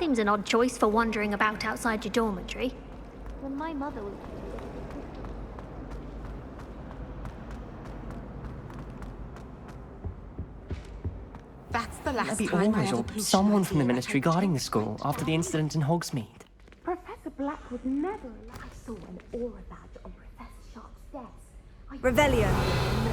Seems an odd choice for wandering about outside your dormitory. When my mother was... That's the last Maybe time I Always had a or potion someone from the idea ministry like guarding the school after the incident in Hogsmeade. Professor Black would never allow. I saw an aura badge on Professor Sharp's desk. Revelio.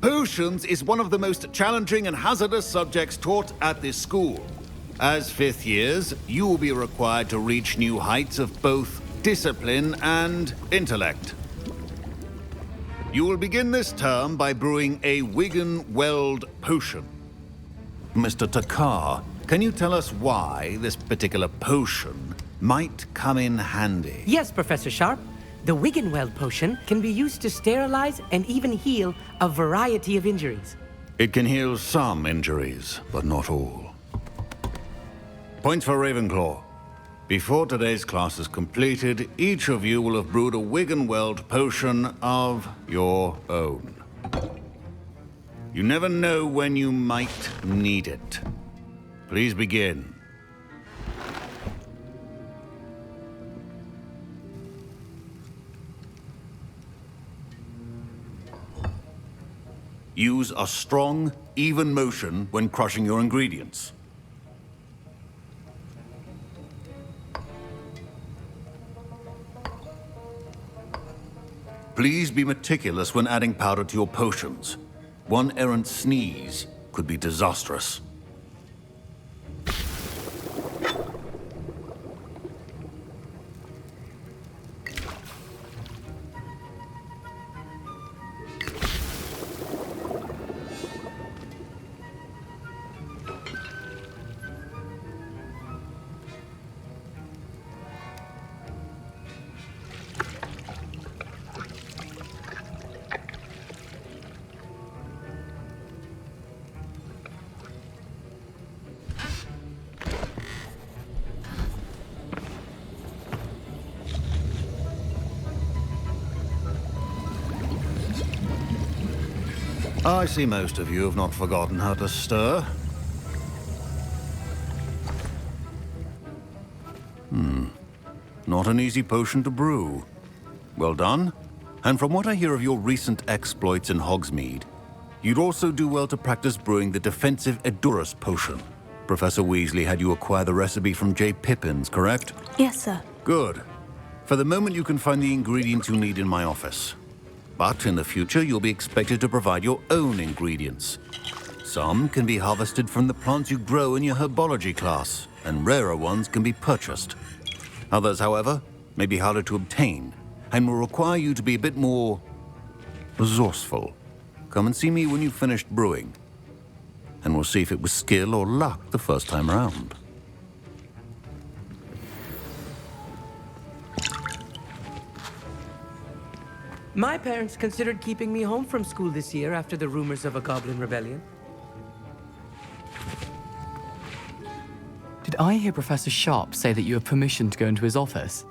Potions is one of the most challenging and hazardous subjects taught at this school. As fifth years, you will be required to reach new heights of both discipline and intellect. You will begin this term by brewing a Wiggenweld potion. Mr. Takar, can you tell us why this particular potion might come in handy? Yes, Professor Sharp. The Wiggenweld potion can be used to sterilize and even heal a variety of injuries. It can heal some injuries, but not all. Points for Ravenclaw. Before today's class is completed, each of you will have brewed a Wiggenweld potion of your own. You never know when you might need it. Please begin. Use a strong, even motion when crushing your ingredients. Please be meticulous when adding powder to your potions. One errant sneeze could be disastrous. I see most of you have not forgotten how to stir. Not an easy potion to brew. Well done. And from what I hear of your recent exploits in Hogsmeade, you'd also do well to practice brewing the defensive Edurus potion. Professor Weasley had you acquire the recipe from J. Pippins, correct? Yes, sir. Good. For the moment, you can find the ingredients you need in my office. But in the future, you'll be expected to provide your own ingredients. Some can be harvested from the plants you grow in your herbology class, and rarer ones can be purchased. Others, however, may be harder to obtain, and will require you to be a bit more resourceful. Come and see me when you've finished brewing, and we'll see if it was skill or luck the first time around. My parents considered keeping me home from school this year after the rumors of a goblin rebellion. Did I hear Professor Sharp say that you have permission to go into his office?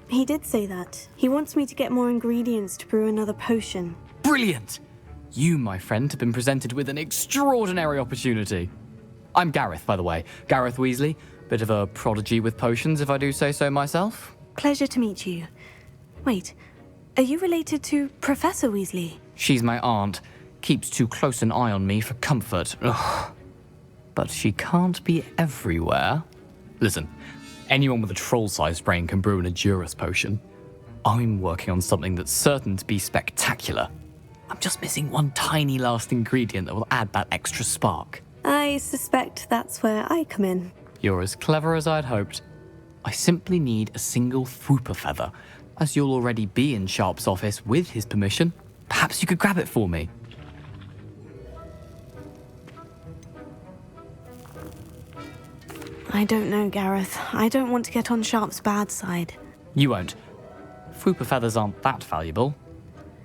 He did say that. He wants me to get more ingredients to brew another potion. Brilliant! You, my friend, have been presented with an extraordinary opportunity. I'm Gareth, by the way. Gareth Weasley. Bit of a prodigy with potions, if I do say so myself. Pleasure to meet you. Wait, are you related to Professor Weasley? She's my aunt. Keeps too close an eye on me for comfort. Ugh. But she can't be everywhere. Listen, anyone with a troll-sized brain can brew an Edurus potion. I'm working on something that's certain to be spectacular. I'm just missing one tiny last ingredient that will add that extra spark. I suspect that's where I come in. You're as clever as I'd hoped. I simply need a single Fwooper feather. As you'll already be in Sharp's office with his permission, perhaps you could grab it for me. I don't know, Gareth. I don't want to get on Sharp's bad side. You won't. Fwooper feathers aren't that valuable.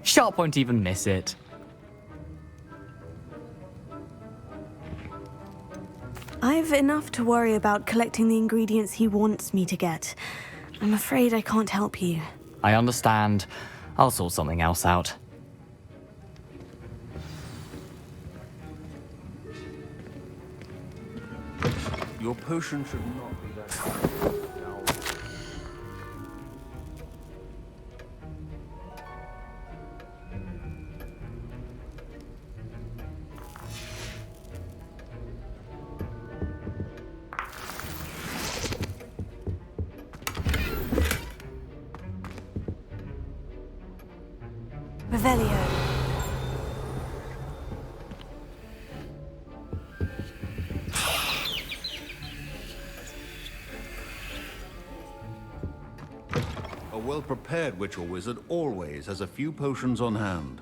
Sharp won't even miss it. I've enough to worry about collecting the ingredients he wants me to get. I'm afraid I can't help you. I understand. I'll sort something else out. Your potion should not be that. Revelio. A well-prepared witch or wizard always has a few potions on hand.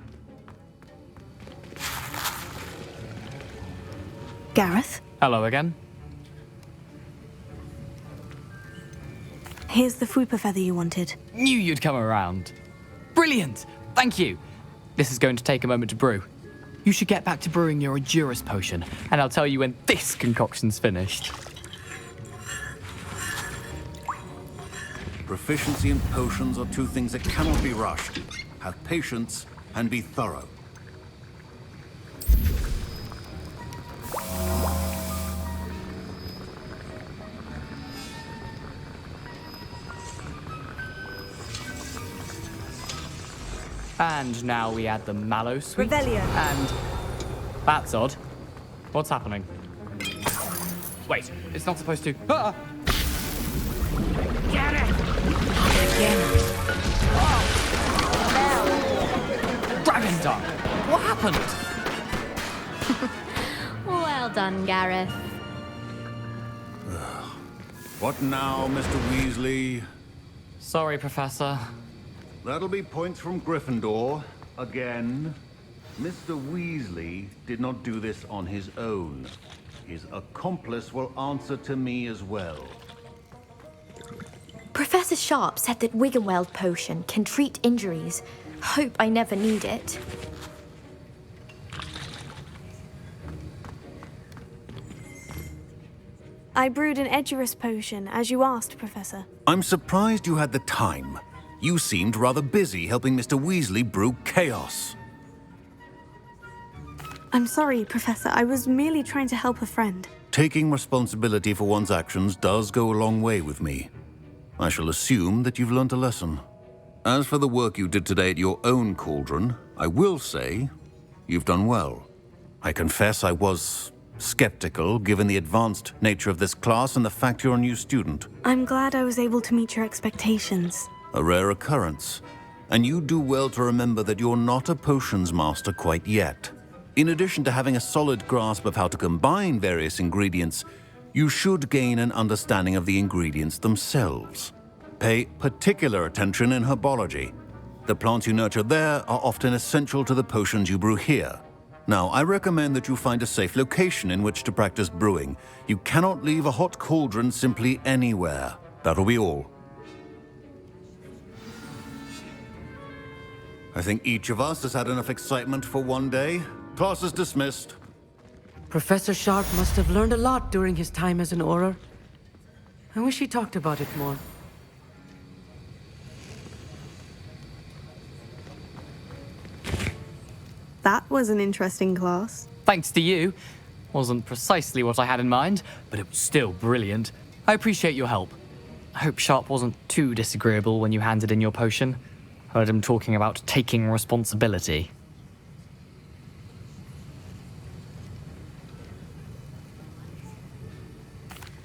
Gareth, Hello again. here's the Fupa feather you wanted. Knew you'd come around. Brilliant! Thank you. This is going to take a moment to brew. You should get back to brewing your Endurance potion, and I'll tell you when this concoction's finished. Proficiency and potions are two things that cannot be rushed. Have patience and be thorough. And now we add the mallow sweet. Revelio. And that's odd. What's happening? Wait, it's not supposed to. Ah! Get it! Dragon Dunk! What happened? Well done, Gareth. What now, Mr. Weasley? Sorry, Professor. That'll be points from Gryffindor. Again. Mr. Weasley did not do this on his own. His accomplice will answer to me as well. Professor Sharp said that Wiggenweld potion can treat injuries. Hope I never need it. I brewed an Edurus potion, as you asked, Professor. I'm surprised you had the time. You seemed rather busy helping Mr. Weasley brew chaos. I'm sorry, Professor. I was merely trying to help a friend. Taking responsibility for one's actions does go a long way with me. I shall assume that you've learnt a lesson. As for the work you did today at your own cauldron, I will say you've done well. I confess I was skeptical, given the advanced nature of this class and the fact you're a new student. I'm glad I was able to meet your expectations. A rare occurrence. And you do well to remember that you're not a potions master quite yet. In addition to having a solid grasp of how to combine various ingredients, you should gain an understanding of the ingredients themselves. Pay particular attention in herbology. The plants you nurture there are often essential to the potions you brew here. Now, I recommend that you find a safe location in which to practice brewing. You cannot leave a hot cauldron simply anywhere. That'll be all. I think each of us has had enough excitement for one day. Class is dismissed. Professor Sharp must have learned a lot during his time as an Auror. I wish he talked about it more. That was an interesting class. Thanks to you. Wasn't precisely what I had in mind, but it was still brilliant. I appreciate your help. I hope Sharp wasn't too disagreeable when you handed in your potion. Heard him talking about taking responsibility.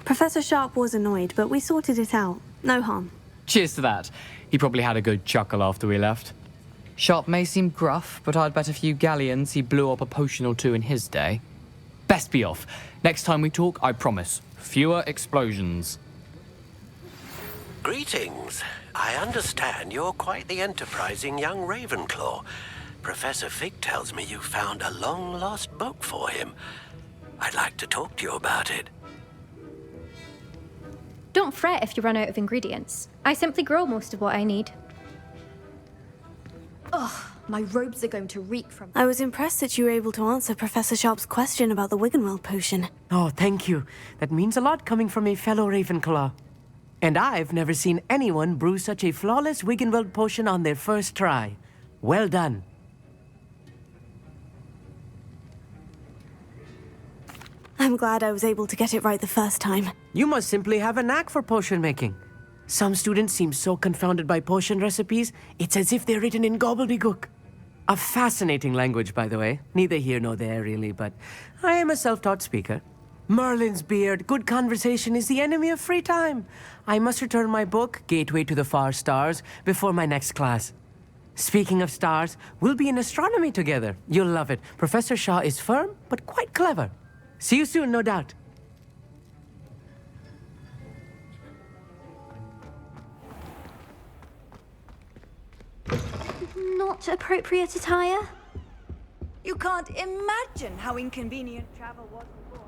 Professor Sharp was annoyed, but we sorted it out. No harm. Cheers to that. He probably had a good chuckle after we left. Sharp may seem gruff, but I'd bet a few galleons he blew up a potion or two in his day. Best be off. Next time we talk, I promise, fewer explosions. Greetings. I understand you're quite the enterprising young Ravenclaw. Professor Fig tells me you found a long-lost book for him. I'd like to talk to you about it. Don't fret if you run out of ingredients. I simply grow most of what I need. Ugh. My robes are going to reek from... I was impressed that you were able to answer Professor Sharp's question about the Wiggenweld potion. Oh, thank you. That means a lot coming from a fellow Ravenclaw. And I've never seen anyone brew such a flawless Wiggenweld potion on their first try. Well done. I'm glad I was able to get it right the first time. You must simply have a knack for potion making. Some students seem so confounded by potion recipes, it's as if they're written in gobbledygook. A fascinating language, by the way. Neither here nor there, really, but I am a self-taught speaker. Merlin's beard, good conversation is the enemy of free time. I must return my book, Gateway to the Far Stars, before my next class. Speaking of stars, we'll be in astronomy together. You'll love it. Professor Shaw is firm, but quite clever. See you soon, no doubt. Not appropriate attire? You can't imagine how inconvenient travel was before.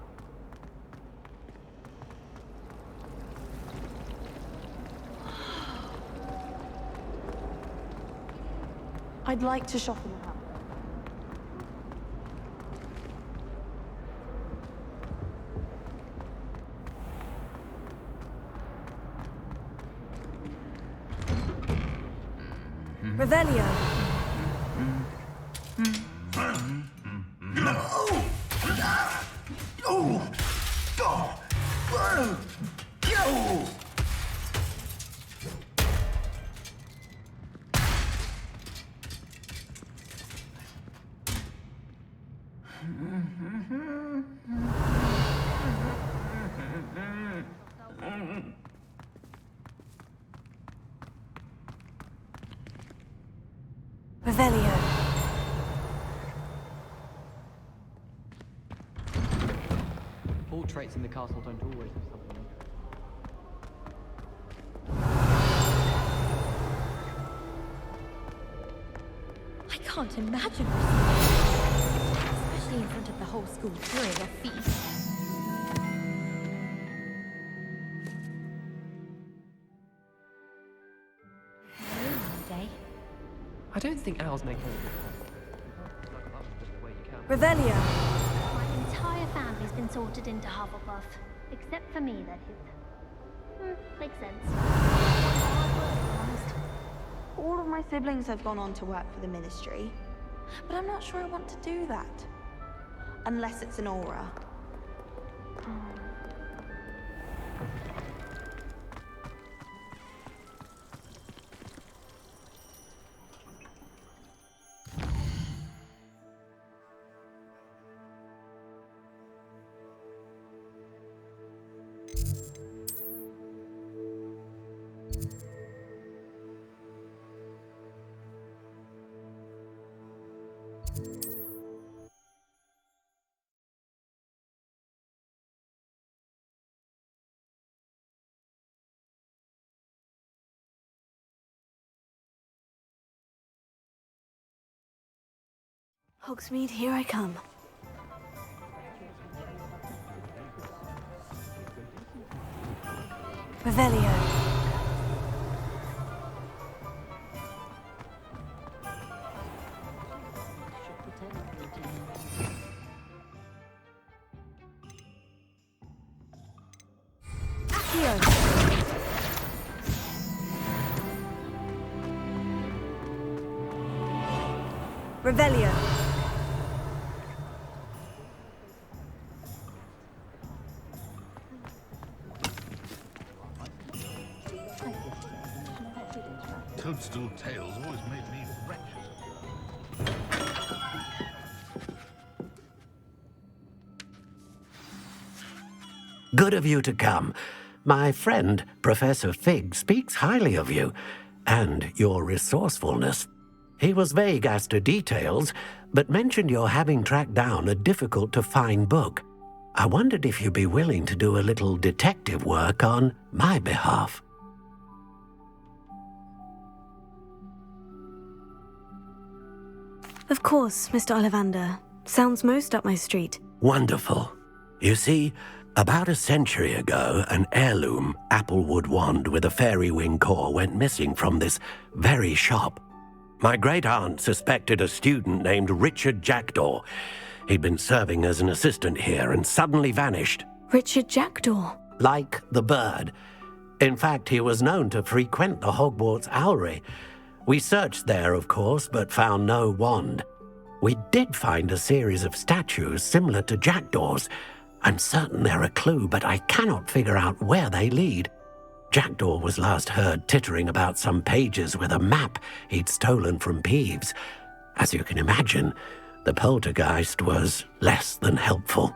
I'd like to shop in the house. Revelio. Revelio. Portraits in the castle don't always have something. I can't imagine. Especially in front of the whole school during a feast. I don't think owls make Revelio. My entire family's been sorted into Hufflepuff. Except for me, that is. Makes sense. All of my siblings have gone on to work for the Ministry, but I'm not sure I want to do that. Unless it's an aura. Hogsmeade, here I come. Revelio. Accio. Revelio. Toadstool tales always made me wretched. Good of you to come. My friend, Professor Fig, speaks highly of you and your resourcefulness. He was vague as to details, but mentioned your having tracked down a difficult-to-find book. I wondered if you'd be willing to do a little detective work on my behalf. Of course, Mr. Ollivander. Sounds most up my street. Wonderful. You see, about a century ago, an heirloom applewood wand with a fairy wing core went missing from this very shop. My great-aunt suspected a student named Richard Jackdaw. He'd been serving as an assistant here and suddenly vanished. Richard Jackdaw? Like the bird. In fact, he was known to frequent the Hogwarts Owlery. We searched there, of course, but found no wand. We did find a series of statues similar to Jackdaw's. I'm certain they're a clue, but I cannot figure out where they lead. Jackdaw was last heard tittering about some pages with a map he'd stolen from Peeves. As you can imagine, the poltergeist was less than helpful.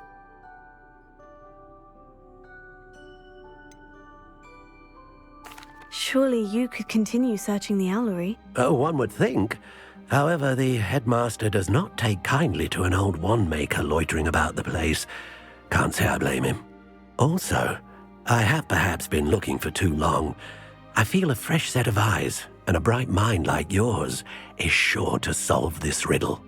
Surely you could continue searching the Owlery. One would think. However, the headmaster does not take kindly to an old wand-maker loitering about the place. Can't say I blame him. Also, I have perhaps been looking for too long. I feel a fresh set of eyes, and a bright mind like yours is sure to solve this riddle.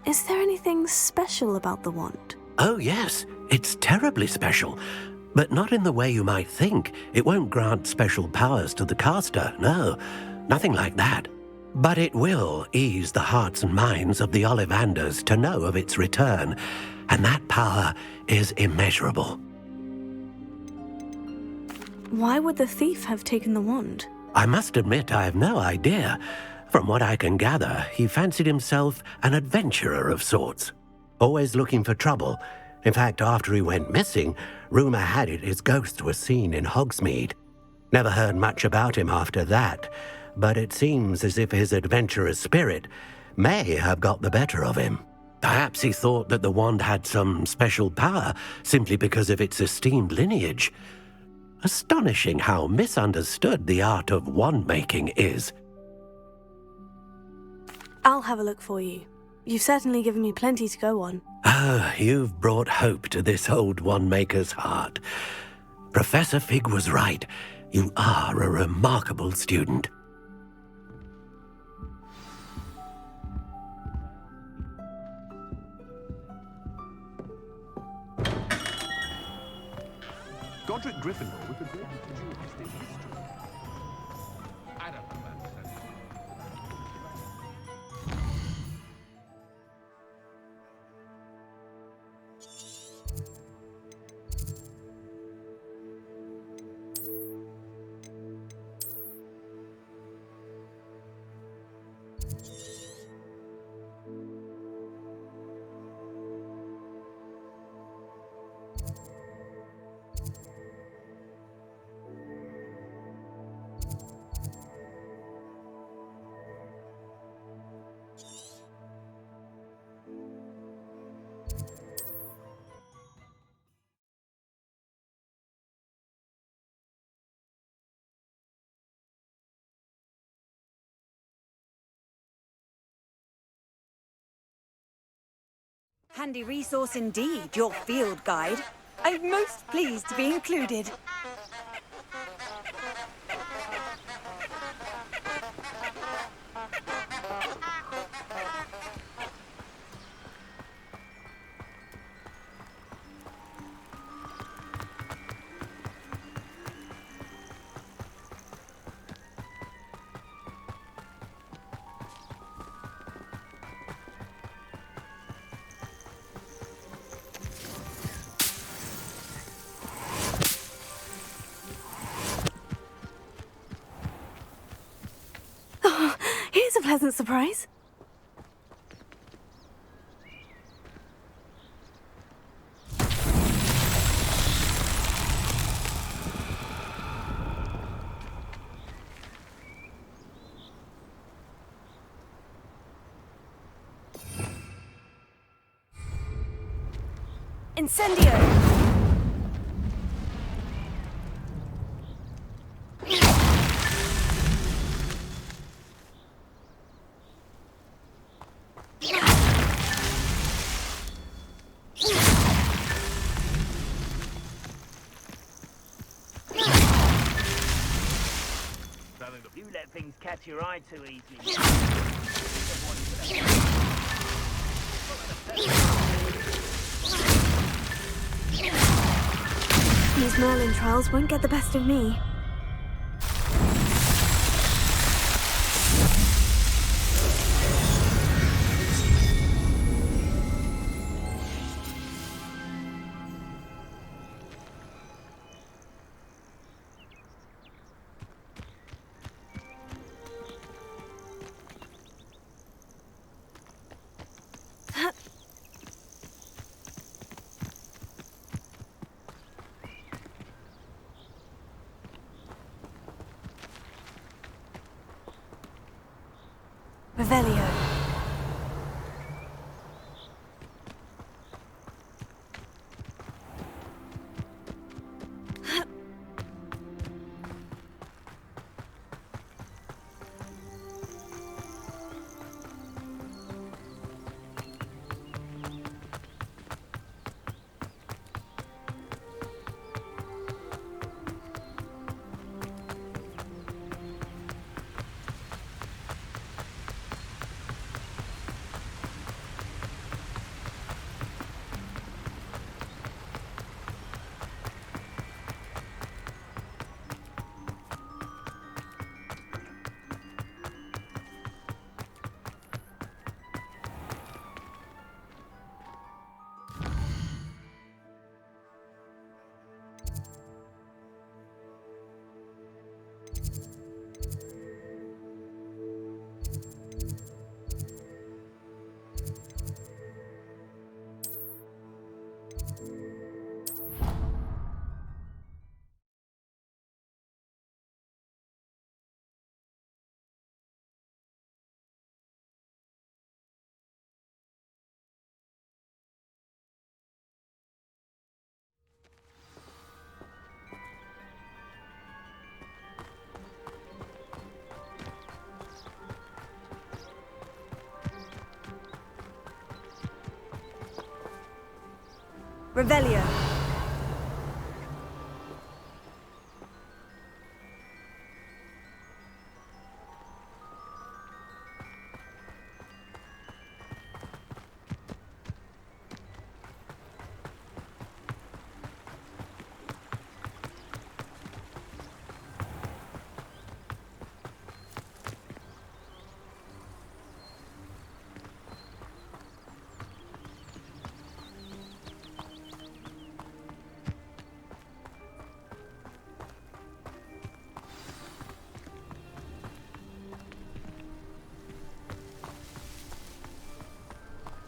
Is there anything special about the wand? Oh yes, it's terribly special. But not in the way you might think. It won't grant special powers to the caster, no. Nothing like that. But it will ease the hearts and minds of the Ollivanders to know of its return, and that power is immeasurable. Why would the thief have taken the wand? I must admit I have no idea. From what I can gather, he fancied himself an adventurer of sorts. Always looking for trouble. In fact, after he went missing, rumour had it his ghost was seen in Hogsmeade. Never heard much about him after that, but it seems as if his adventurous spirit may have got the better of him. Perhaps he thought that the wand had some special power simply because of its esteemed lineage. Astonishing how misunderstood the art of wand-making is. I'll have a look for you. You've certainly given me plenty to go on. Ah, you've brought hope to this old wand-maker's heart. Professor Fig was right. You are a remarkable student. Godric Gryffindor with the great dualistic history. Adam said. Handy resource indeed, your field guide. I'm most pleased to be included. Here's a pleasant surprise. Incendio! You let things catch your eye too easily. These Merlin trials won't get the best of me. Revelio. Revelio.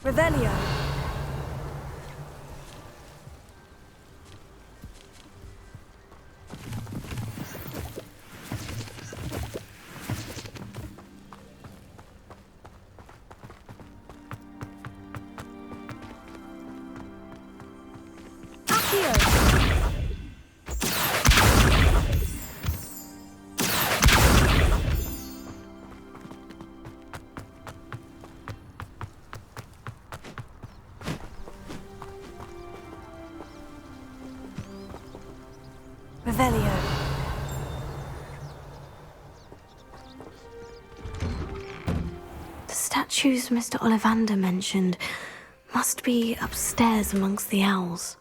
Revelio. Revelio. The statues Mr. Ollivander mentioned must be upstairs amongst the owls.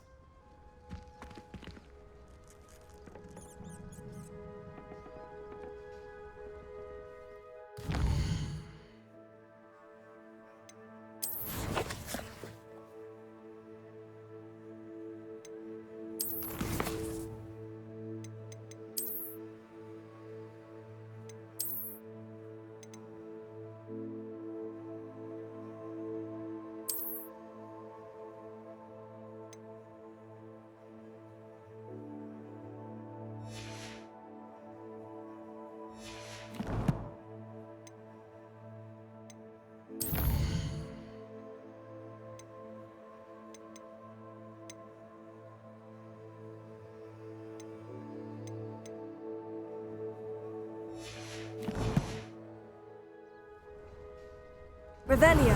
Revelio.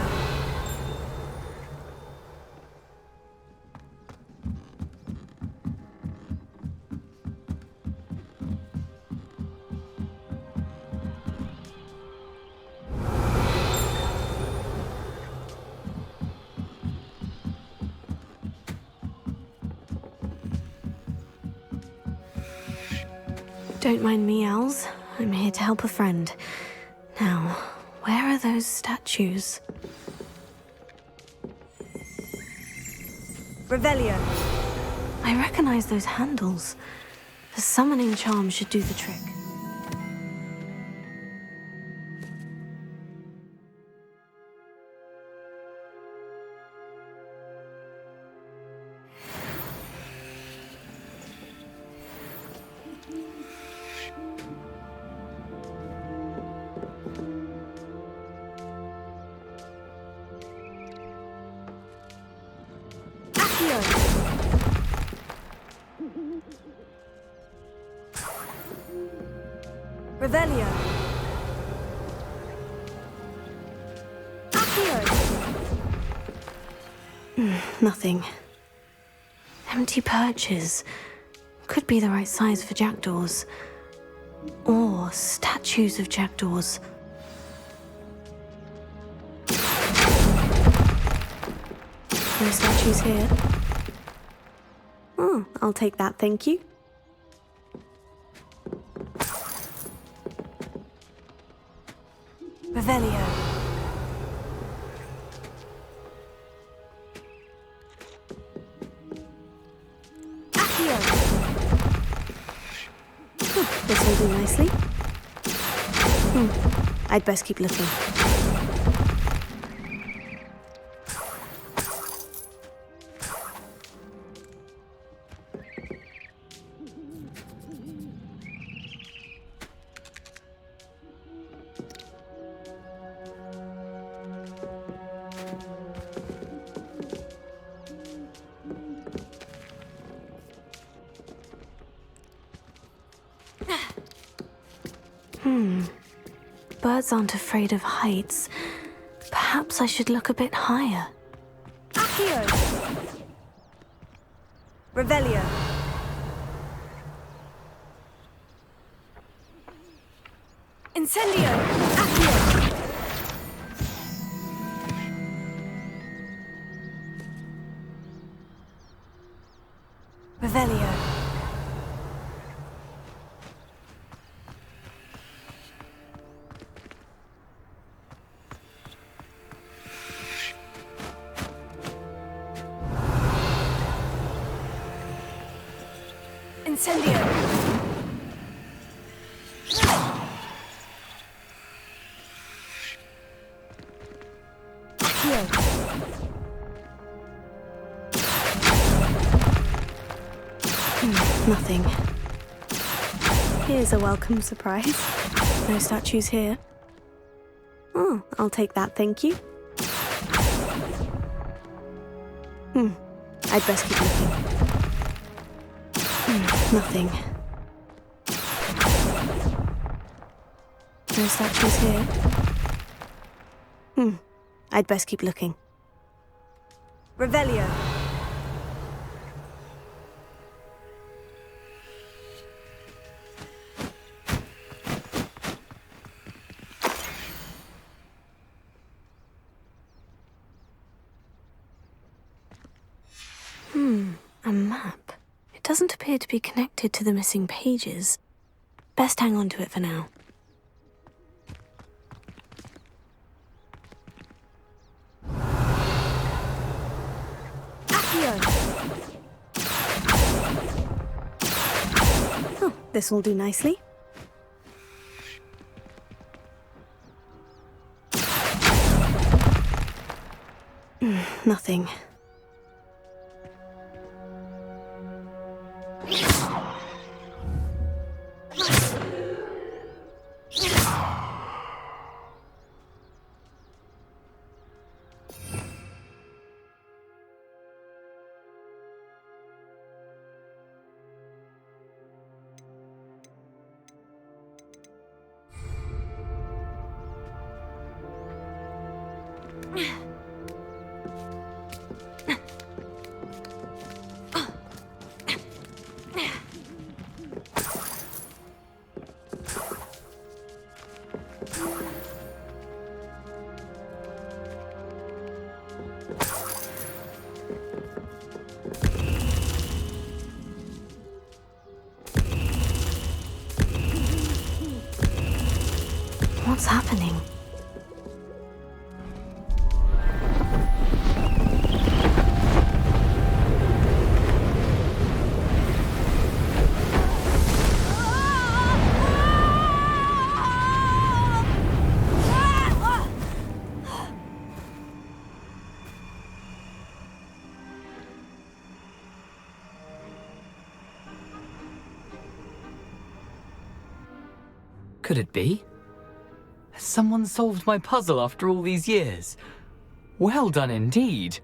Don't mind me, owls. I'm here to help a friend. Now, where are those statues? Revelio. I recognize those handles. The summoning charm should do the trick. Revelio. Nothing. Empty perches. Could be the right size for jackdaws. Or statues of jackdaws. No statues here. Oh, I'll take that, thank you. Revelio. This will do nicely. I'd best keep looking. Birds aren't afraid of heights. Perhaps I should look a bit higher. Accio! Revelio. Incendio! Accio! Revelio. Incendio! Nothing. Here's a welcome surprise. No statues here. Oh, I'll take that, thank you. I'd best keep looking. Nothing. No statues here. I'd best keep looking. Revelio. A map. It doesn't appear to be connected to the missing pages. Best hang on to it for now. Oh, this will do nicely. Nothing. What's happening? Could it be? Has someone solved my puzzle after all these years? Well done indeed.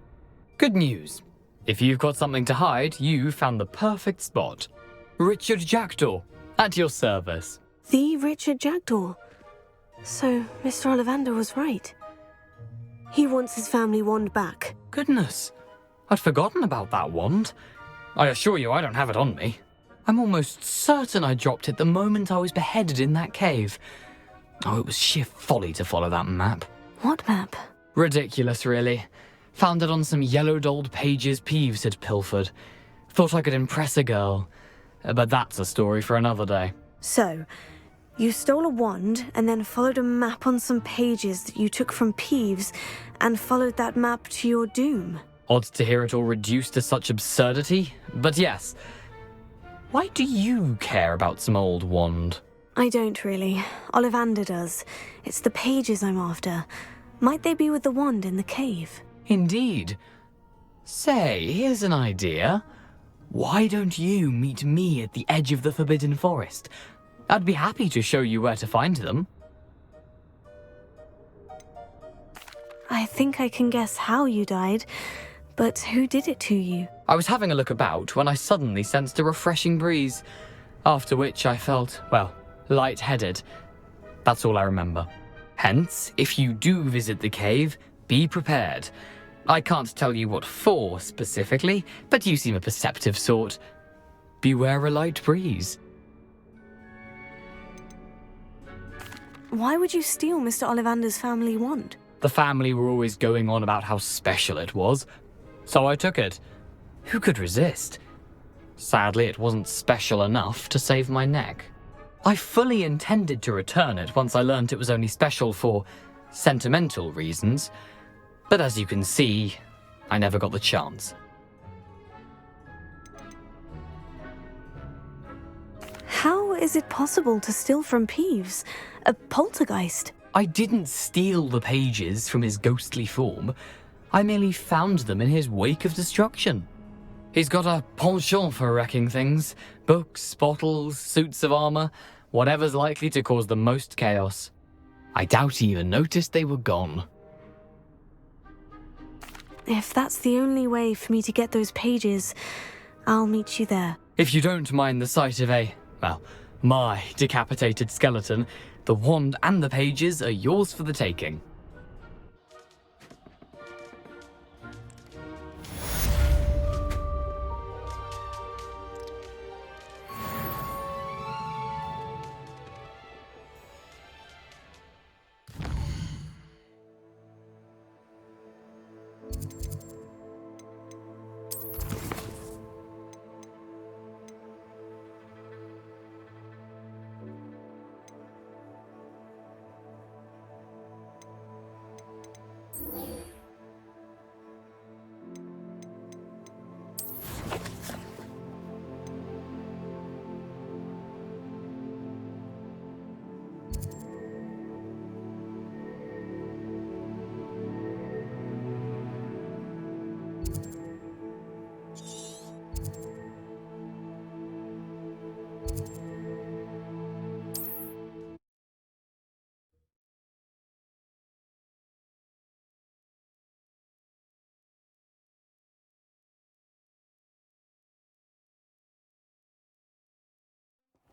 Good news. If you've got something to hide, you found the perfect spot. Richard Jackdaw, at your service. The Richard Jackdaw. So, Mr. Ollivander was right. He wants his family wand back. Goodness, I'd forgotten about that wand. I assure you I don't have it on me. I'm almost certain I dropped it the moment I was beheaded in that cave. Oh, it was sheer folly to follow that map. What map? Ridiculous, really. Found it on some yellowed old pages Peeves had pilfered. Thought I could impress a girl. But that's a story for another day. So, you stole a wand and then followed a map on some pages that you took from Peeves and followed that map to your doom. Odd to hear it all reduced to such absurdity, but yes. Why do you care about some old wand? I don't really. Ollivander does. It's the pages I'm after. Might they be with the wand in the cave? Indeed. Say, here's an idea. Why don't you meet me at the edge of the Forbidden Forest? I'd be happy to show you where to find them. I think I can guess how you died, but who did it to you? I was having a look about when I suddenly sensed a refreshing breeze, after which I felt, well, lightheaded. That's all I remember. Hence, if you do visit the cave, be prepared. I can't tell you what for specifically, but you seem a perceptive sort. Beware a light breeze. Why would you steal Mr. Ollivander's family wand? The family were always going on about how special it was, so I took it. Who could resist? Sadly, it wasn't special enough to save my neck. I fully intended to return it once I learned it was only special for sentimental reasons, but as you can see, I never got the chance. How is it possible to steal from Peeves? A poltergeist? I didn't steal the pages from his ghostly form. I merely found them in his wake of destruction. He's got a penchant for wrecking things. Books, bottles, suits of armor, whatever's likely to cause the most chaos. I doubt he even noticed they were gone. If that's the only way for me to get those pages, I'll meet you there. If you don't mind the sight of my decapitated skeleton, the wand and the pages are yours for the taking.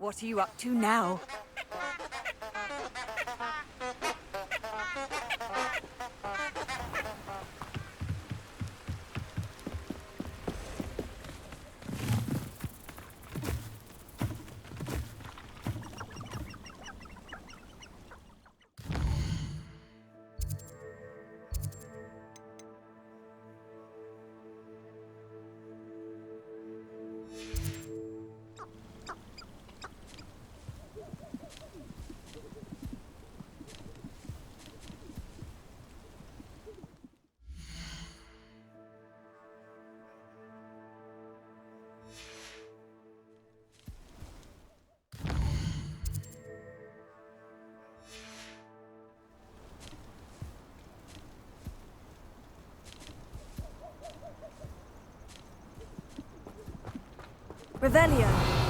What are you up to now? Revelio.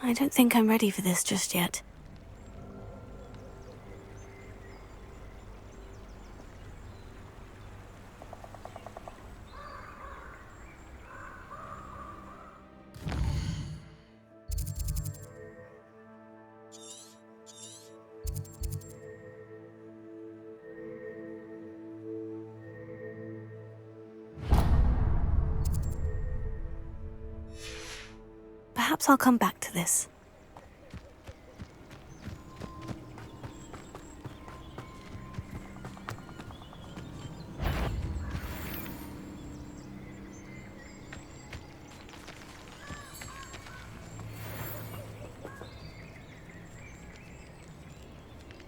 I don't think I'm ready for this just yet. Perhaps I'll come back to this.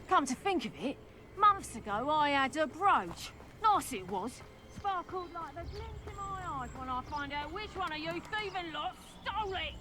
Come to think of it, months ago I had a brooch. Nice it was. Sparkled like the glint in my eyes when I find out which one of you thieving lot stole it.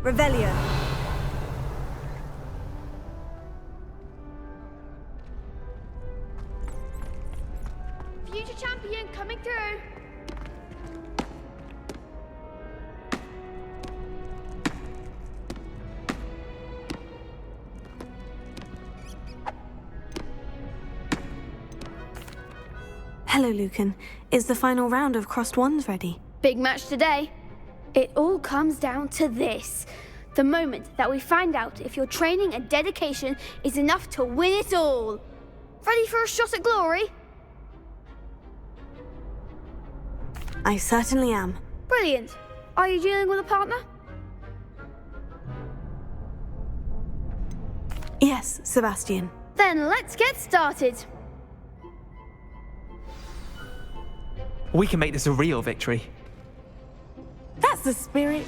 Revelio. Future champion coming through. Hello, Lucan. Is the final round of Crossed Wands ready? Big match today. It all comes down to this. The moment that we find out if your training and dedication is enough to win it all. Ready for a shot at glory? I certainly am. Brilliant. Are you dealing with a partner? Yes, Sebastian. Then let's get started. We can make this a real victory. That's the spirit.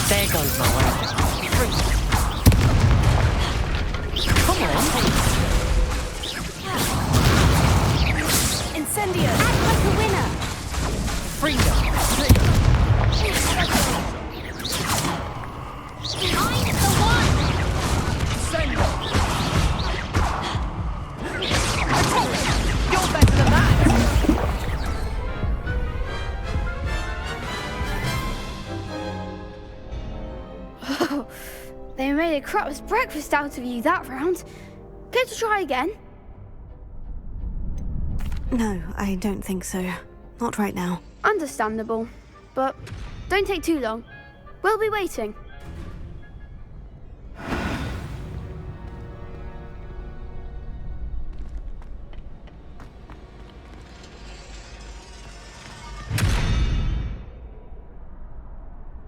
There goes my way. Come on. Incendio. Act like a winner. Freedom. I'm the one. You're better than that. They made a crap's breakfast out of you that round. Care to try again? No, I don't think so. Not right now. Understandable. But don't take too long. We'll be waiting.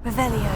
Revelio.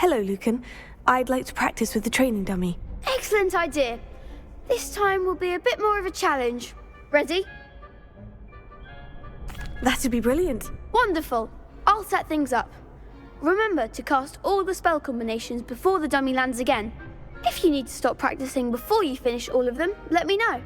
Hello, Lucan. I'd like to practice with the training dummy. Excellent idea. This time will be a bit more of a challenge. Ready? That'd be brilliant. Wonderful. I'll set things up. Remember to cast all the spell combinations before the dummy lands again. If you need to stop practicing before you finish all of them, let me know.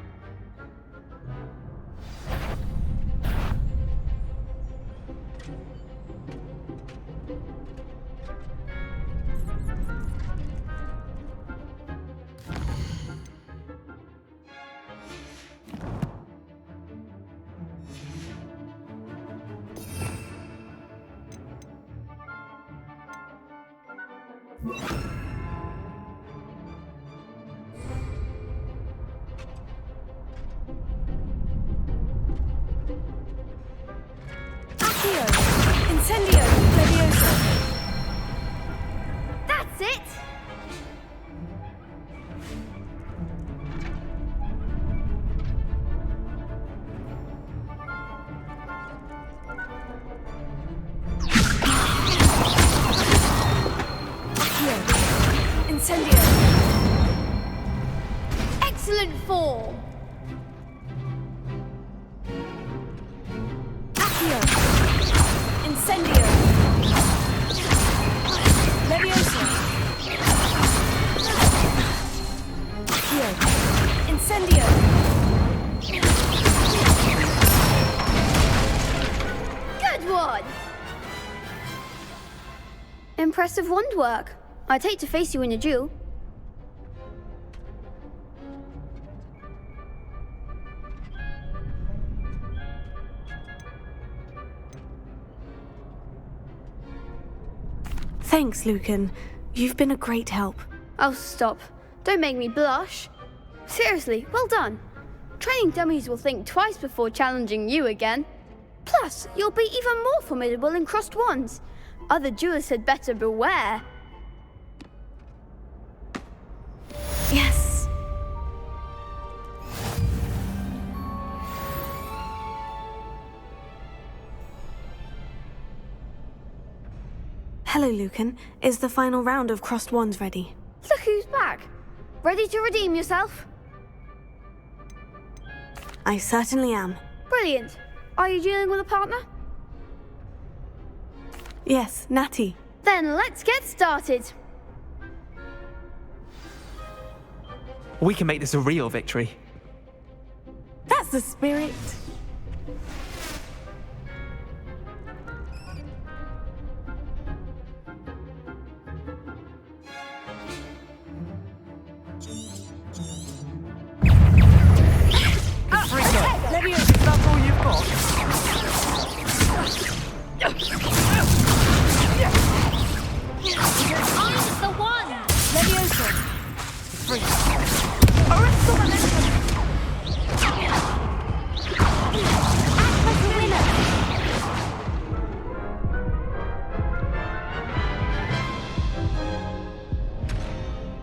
Incendio! Levioso! That's it! Incendio! Excellent form! Accio! Incendio! Levioso! Accio! Incendio! Good one! Impressive wand work. I'd hate to face you in a duel. Thanks, Lucan. You've been a great help. Oh, stop. Don't make me blush. Seriously, well done. Training dummies will think twice before challenging you again. Plus, you'll be even more formidable in crossed wands. Other duelists had better beware. Yes. Hello, Lucan. Is the final round of crossed wands ready? Look who's back. Ready to redeem yourself? I certainly am. Brilliant. Are you dealing with a partner? Yes, Natty. Then let's get started. We can make this a real victory. That's the spirit. Levioso, is that all you've got? I'm the one! Levioso! Free.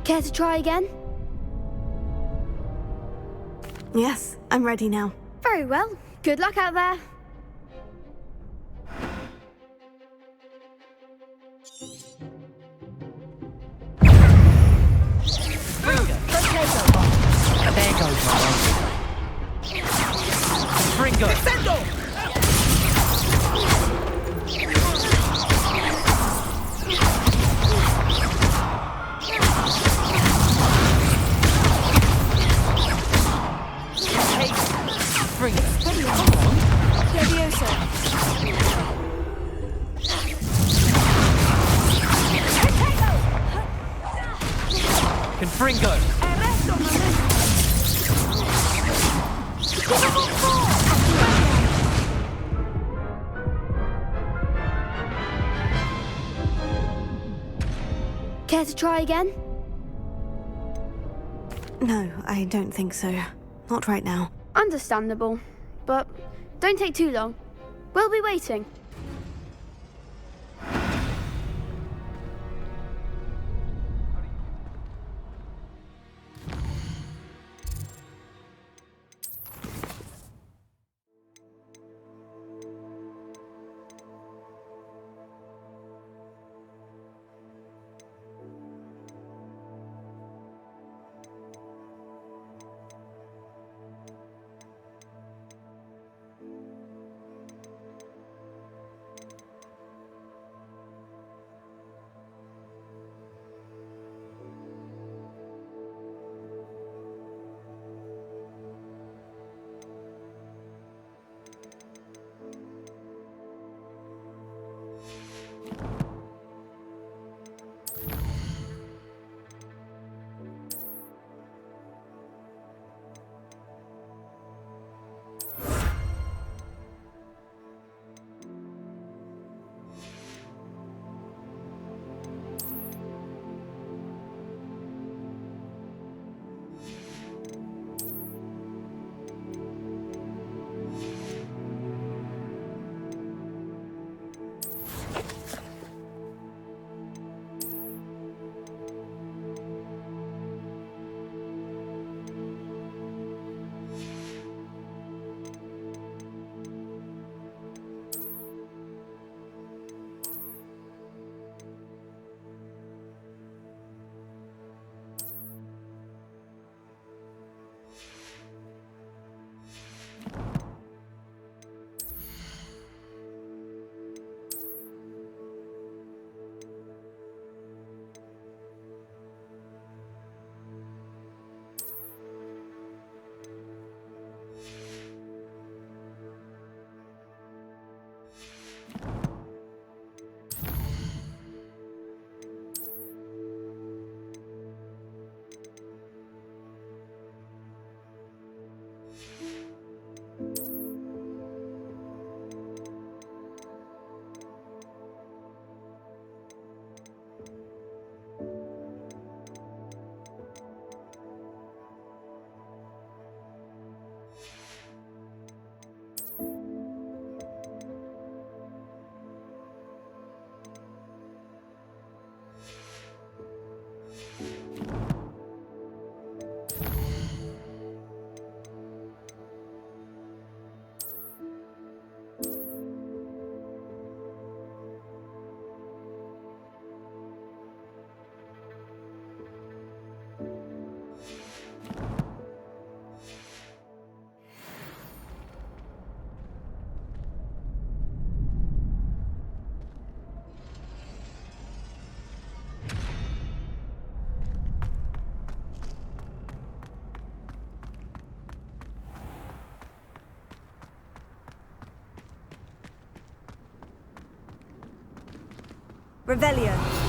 Care to try again? Yes, I'm ready now. Very well. Good luck out there. There goes my Fringo! Levioso! Confringo! Care to try again? No, I don't think so. Not right now. Understandable. But don't take too long. We'll be waiting. Revelio.